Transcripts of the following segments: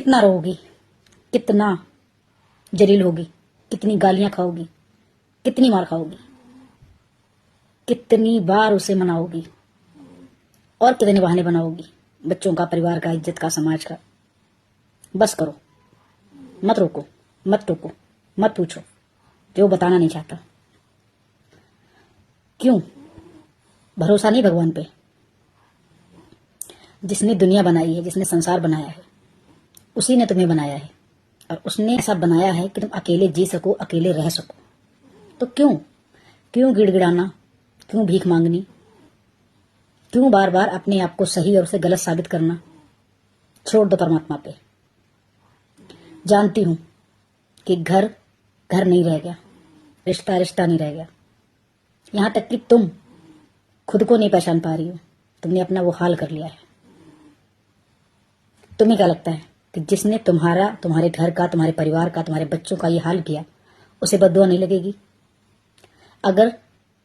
कितना रोगी, कितना जलील होगी, कितनी गालियां खाओगी, कितनी मार खाओगी, कितनी बार उसे मनाओगी और कितने बहाने बनाओगी बच्चों का, परिवार का, इज्जत का, समाज का। बस करो, मत रोको, मत टोको, मत पूछो जो बताना नहीं चाहता। क्यों? भरोसा नहीं भगवान पे? जिसने दुनिया बनाई है, जिसने संसार बनाया है, उसी ने तुम्हें बनाया है और उसने ऐसा बनाया है कि तुम अकेले जी सको, अकेले रह सको। तो क्यों क्यों गिड़गिड़ाना, क्यों भीख मांगनी, क्यों बार बार अपने आप को सही और उसे गलत साबित करना? छोड़ दो परमात्मा पे। जानती हूं कि घर घर नहीं रह गया, रिश्ता रिश्ता नहीं रह गया, यहां तक कि तुम खुद को नहीं पहचान पा रही हो। तुमने अपना वो हाल कर लिया है। तुम्हें क्या लगता है कि जिसने तुम्हारे घर का, तुम्हारे परिवार का, तुम्हारे बच्चों का ये हाल किया, उसे बद्दुआ नहीं लगेगी? अगर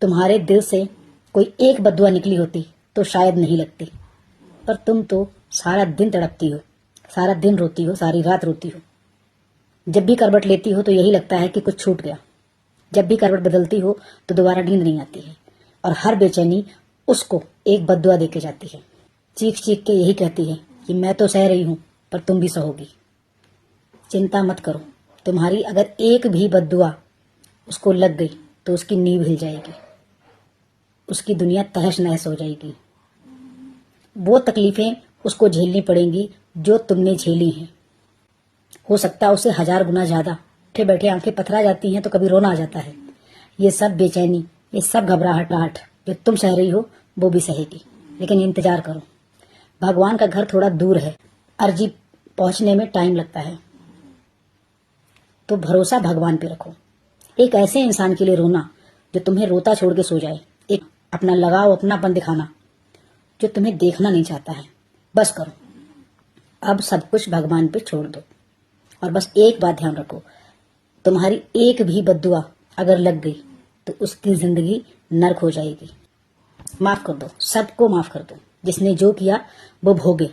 तुम्हारे दिल से कोई एक बद्दुआ निकली होती तो शायद नहीं लगती, पर तुम तो सारा दिन तड़पती हो, सारा दिन रोती हो, सारी रात रोती हो। जब भी करवट लेती हो तो यही लगता है कि कुछ छूट गया। जब भी करवट बदलती हो तो दोबारा नींद नहीं आती है और हर बेचैनी उसको एक बद्दुआ देके जाती है। चीख चीख के यही कहती है कि मैं तो सह रही हूं पर तुम भी सहोगी। चिंता मत करो, तुम्हारी अगर एक भी बद्दुआ उसको लग गई तो उसकी नींव हिल जाएगी, उसकी दुनिया तहस नहस हो जाएगी। वो तकलीफें उसको झेलनी पड़ेंगी जो तुमने झेली हैं। हो सकता है उसे 1000 गुना ज्यादा। बैठे बैठे आंखें पथरा जाती हैं तो कभी रोना आ जाता है। ये सब बेचैनी, ये सब घबराहट जो तुम सह रही हो वो भी सहेगी, लेकिन इंतजार करो। भगवान का घर थोड़ा दूर है, अर्जी पहुंचने में टाइम लगता है, तो भरोसा भगवान पे रखो। एक ऐसे इंसान के लिए रोना जो तुम्हें रोता छोड़ के सो जाए, एक अपना लगाव, अपनापन दिखाना जो तुम्हें देखना नहीं चाहता है। बस करो, अब सब कुछ भगवान पे छोड़ दो और बस एक बात ध्यान रखो, तुम्हारी एक भी बद्दुआ अगर लग गई तो उसकी जिंदगी नर्क हो जाएगी। माफ कर दो, सबको माफ कर दो। जिसने जो किया वो भोगे,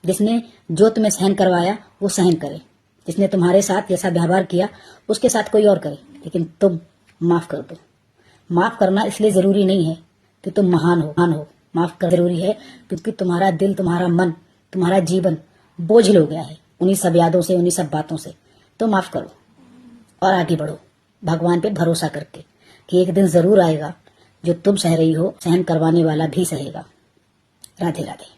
जिसने जो तुम्हें सहन करवाया वो सहन करे, जिसने तुम्हारे साथ जैसा व्यवहार किया उसके साथ कोई और करे, लेकिन तुम माफ कर दो। माफ करना इसलिए जरूरी नहीं है कि तुम महान हो। माफ कर जरूरी है क्योंकि तुम्हारा दिल, तुम्हारा मन, तुम्हारा जीवन बोझिल हो गया है उन्हीं सब यादों से, उन्हीं सब बातों से। तो माफ करो और आगे बढ़ो भगवान पे भरोसा करके कि एक दिन जरूर आएगा जो तुम सह रही हो सहन करवाने वाला भी सहेगा। राधे राधे।